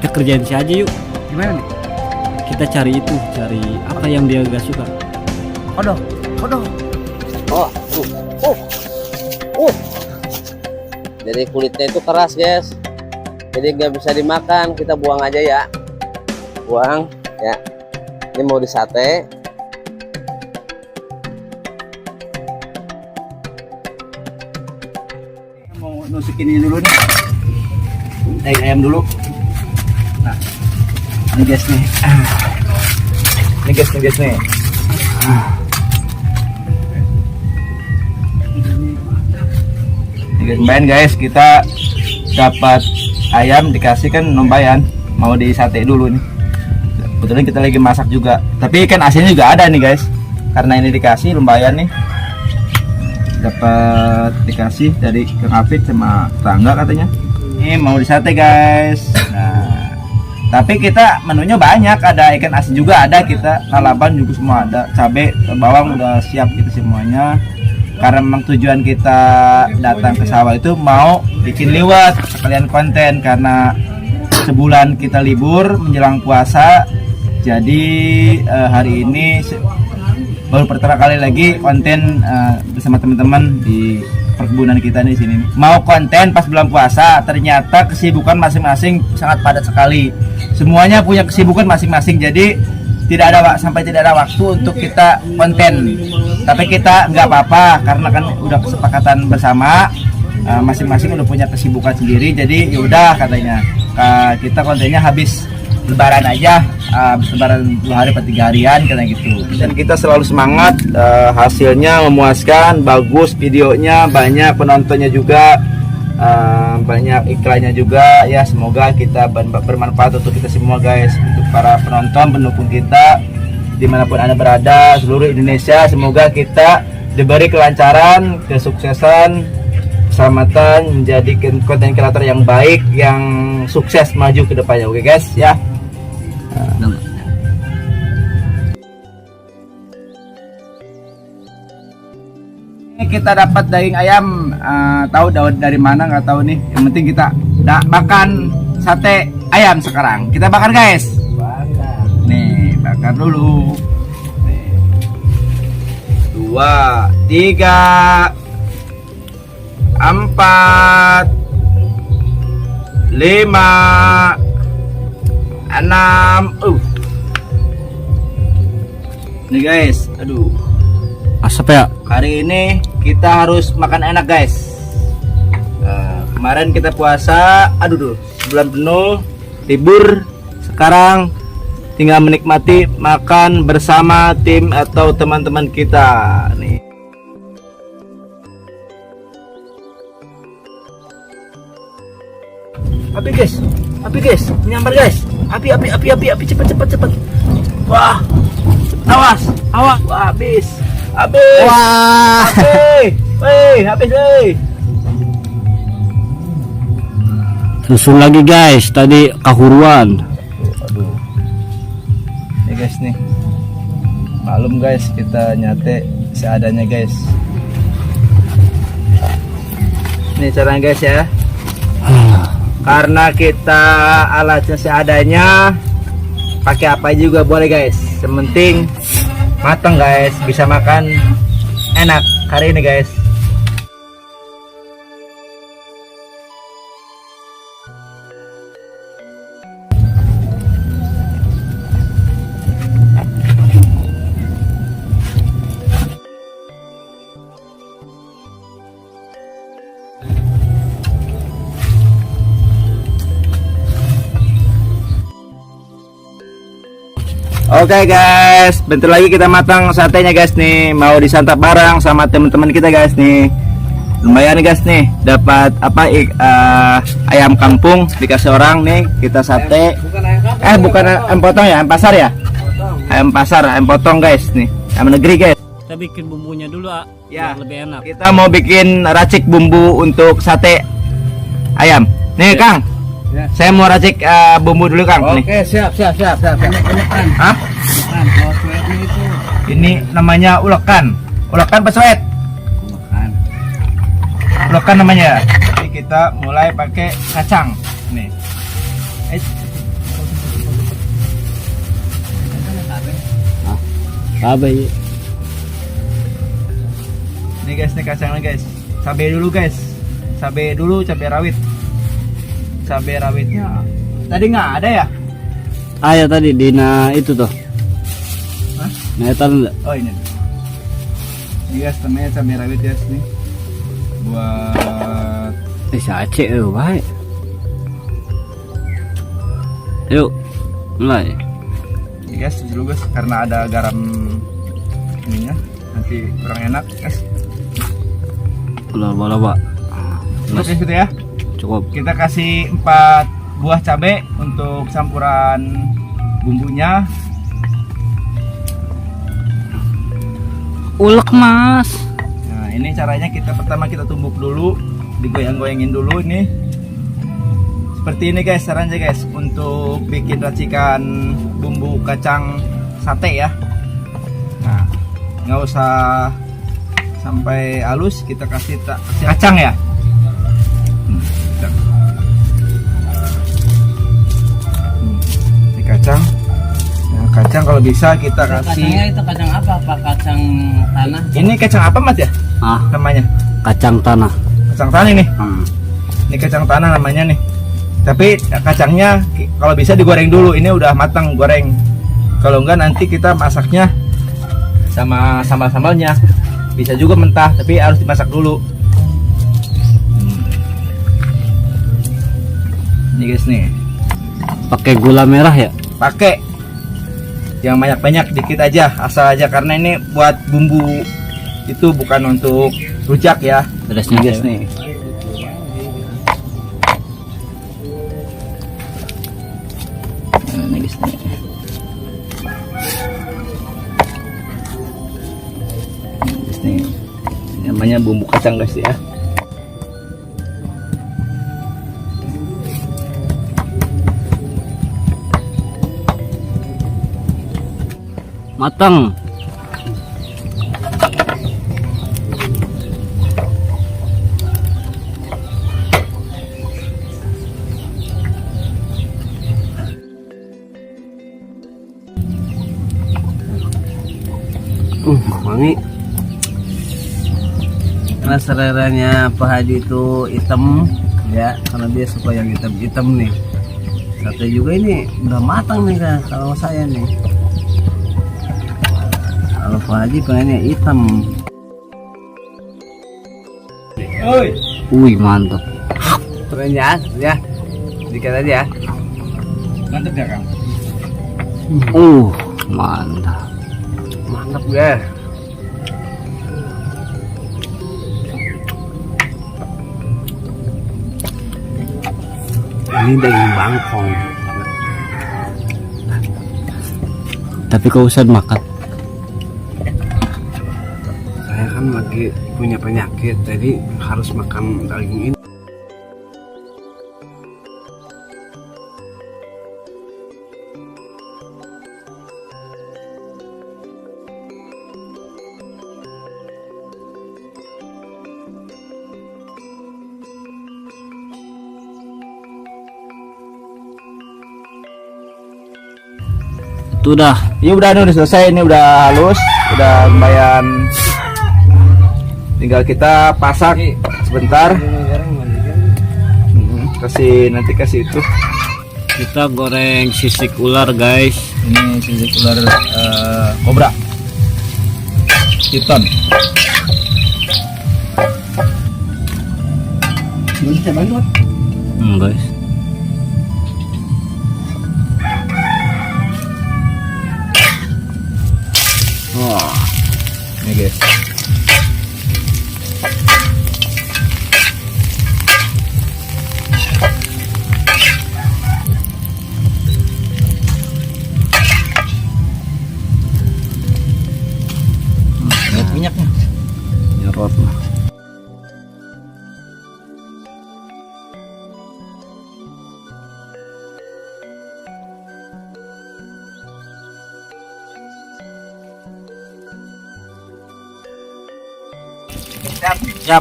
kita kerjain si aja yuk. Gimana nih? Kita cari apa yang dia gak suka. Kodok. Jadi kulitnya itu keras guys, jadi nggak bisa dimakan, kita buang aja ya, buang ya. Ini mau disate. Mau nusukin ini dulu nih, daging ayam dulu. Nah, ini guys nih. Ini guys nih. Lumayan guys, kita dapat ayam dikasih kan lumayan, mau disate dulu nih. Kebetulan kita lagi masak juga, tapi kan asinnya juga ada nih guys, karena ini dikasih lumayan nih. Dapat dikasih dari Kang Hafid sama tetangga katanya. Ini mau disate guys. Nah, tapi kita menunya banyak, ada ikan asin juga ada, kita lalapan juga semua ada, cabai, bawang udah siap kita semuanya. Karena memang tujuan kita datang ke sawah itu mau bikin liwet sekalian konten, karena sebulan kita libur menjelang puasa. Jadi hari ini baru pertama kali lagi konten bersama teman-teman di perkebunan kita nih di sini. Mau konten pas bulan puasa, ternyata kesibukan masing-masing sangat padat sekali. Semuanya punya kesibukan masing-masing, jadi tidak ada waktu untuk kita konten. Tapi kita nggak apa-apa, karena kan udah kesepakatan bersama, masing-masing udah punya kesibukan sendiri. Jadi yaudah katanya kita kontennya habis lebaran aja, habis lebaran 2 hari atau 3 harian katanya gitu. Dan kita selalu semangat, hasilnya memuaskan, bagus videonya, banyak penontonnya juga, banyak iklannya juga ya. Semoga kita bermanfaat untuk kita semua guys, untuk para penonton pendukung kita dimanapun Anda berada seluruh Indonesia. Semoga kita diberi kelancaran, kesuksesan, keselamatan, menjadi konten kreator yang baik, yang sukses maju ke depannya. Oke guys ya. Kita dapat daging ayam, tahu dari mana nggak tahu nih. Yang penting kita makan sate ayam sekarang. Kita bakar guys. Nih, bakar dulu. Nih. 2, 3, 4, 5, 6. Nih guys, aduh. Asap ya. Hari ini kita harus makan enak guys. Kemarin kita puasa, sebulan penuh libur. Sekarang tinggal menikmati makan bersama tim atau teman-teman kita nih. Api guys, menyambar guys. Api cepat. Wah, awas. Wah, habis. Wah. Habis. Susul lagi guys, tadi kahuruan. Aduh. Nih guys nih. Malum guys, kita nyate seadanya guys. Nih caranya guys ya. Karena kita alatnya seadanya, pakai apa juga boleh guys. Yang penting matang guys, bisa makan enak hari ini guys. Oke guys, bentar lagi kita matang satenya guys nih, mau disantap bareng sama teman-teman kita guys nih. Lumayan nih guys nih, dapat ayam kampung dikasih orang nih, kita sate. Bukan ayam potong ya, ayam pasar ya? Ayam pasar, ayam potong guys nih, ayam negeri guys. Kita bikin bumbunya dulu ya, biar lebih enak. Kita mau bikin racik bumbu untuk sate ayam. Nih Kang, ya. Saya mau racik bumbu dulu Kang. Oke, nih. siap. Hah? Ini namanya ulekan pesuet. Ulekan namanya. Jadi kita mulai pakai kacang nih. Cabai. Nih guys, nih kacangnya guys. Cabai dulu guys. Cabai dulu, cabai rawit. Cabai rawitnya tadi nggak ada ya? Ya tadi Dina itu tuh. Hah? Nah, tahu enggak? Oh ini. Ini guys, namanya cabai rawit guys nih. Buat Aceh baik. Yuk, mulai. ini guys, dulu guys karena ada garam ininya nanti kurang enak guys. Bola Pak. Oke gitu ya. Cukup. Kita kasih 4 buah cabai untuk campuran bumbunya. Ulek Mas. Nah ini caranya pertama kita tumbuk dulu, digoyang-goyangin dulu ini. Seperti ini guys caranya guys untuk bikin racikan bumbu kacang sate ya. Nah nggak usah sampai halus, kita kasih kacang ya. Ini kacang. Nah, kacang kalau bisa kita kasih. Kacangnya itu kacang apa? Pak kacang tanah? Ini kacang apa Mas ya? Namanya? Kacang tanah. Kacang tanah ini. Ini kacang tanah namanya nih. Tapi kacangnya kalau bisa digoreng dulu. Ini udah matang goreng. Kalau enggak nanti kita masaknya sama sambal-sambalnya. Bisa juga mentah, tapi harus dimasak dulu. Ini guys nih. Pakai gula merah ya? Pakai. Yang banyak-banyak, dikit aja, asal aja karena ini buat bumbu itu bukan untuk rujak ya. Pedasnya guys nih. Ini guys nih. Ini namanya bumbu kacang guys ya. Matang. Wangi. Karena seleranya Pak Haji itu hitam ya, karena dia suka yang hitam-hitam nih. Sate juga ini udah matang nih kan kalau saya nih. Kalau Pak Haji pengennya hitam. Oi. Wih, mantap. Keren ya, sedikit aja. Mantap ya Kang. Mantap. Mantap ya. Ini daging bangkong. Tapi kau usah makan. Saya kan lagi punya penyakit, jadi harus makan daging ini. Itu udah. Ini udah selesai, ini udah halus, udah lumayan. Tinggal kita pasak sebentar. Kasih itu. Kita goreng sisik ular guys. Ini sisik ular kobra. Piton. Bisa bantu? Guys. Wah, ini guys. Lihat minyaknya. Nyerot. Siap.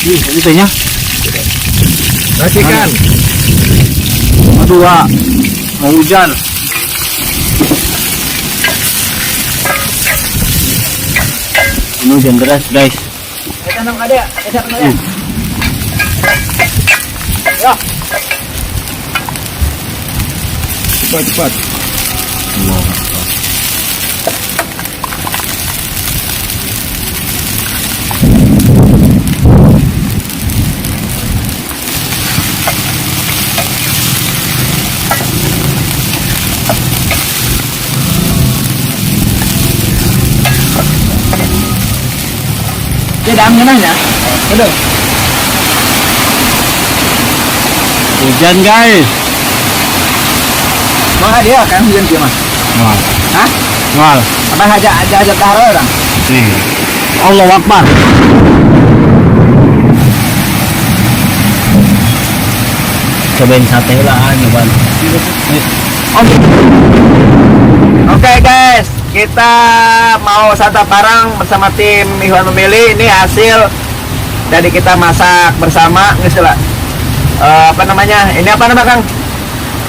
Ini tehnya. Perhatikan. Aduh, Wak. Mau hujan. Ini hujan deras, guys. Tanam ada, tanam ada. Ya. Cepat. Tidak mengenanya. Betul. Hujan, guys. Mau dia kan hujan dia mas. Wal. Hah? Wal. Apa aja taruh orang? Nih. Allahu Akbar. Cobain sate lah, nyobain. Oke guys, kita mau santap bareng bersama tim Ikhwan Memilih. Ini hasil dari kita masak bersama, misalnya apa namanya? Ini apa nama Kang?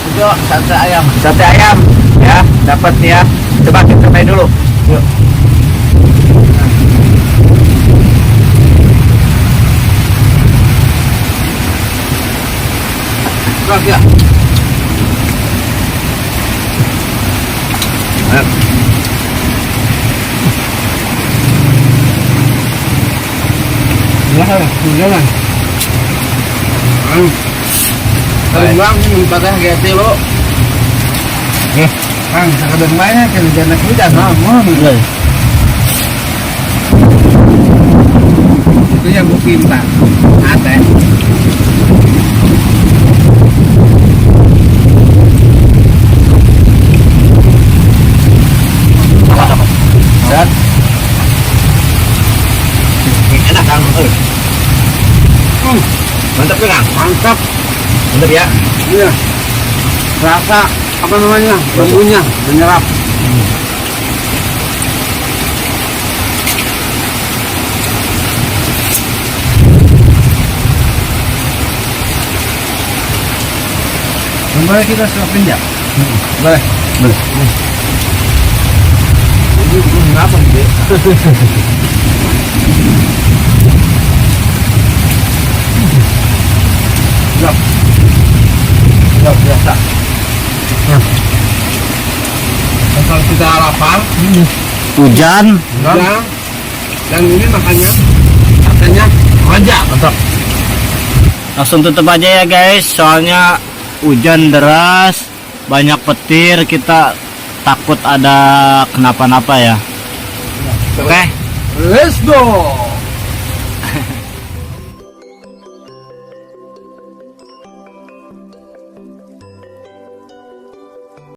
Itu sate ayam. Sate ayam, ya, dapat ya. Coba kita cobain dulu. Yuk. Terus ya. Jalan. Bang, ini patah gete lo. Kang, sakadang banyak kan jalan hujan, mau. Itu yang gue pinta. Ada. Dan enak Kang. Mantap kan? Mantap. Mantap ya. Iya. Rasa apa namanya? Bumbunya menyerap. Boleh kita suapin ya? Boleh. Ini kenapa gitu? Ya, biasa. Kalau kita lapar, Hujan. dan ini makannya katanya aja, mantap. Langsung tutup aja ya guys, soalnya hujan deras, banyak petir, kita takut ada kenapa-napa ya. Oke. Let's go.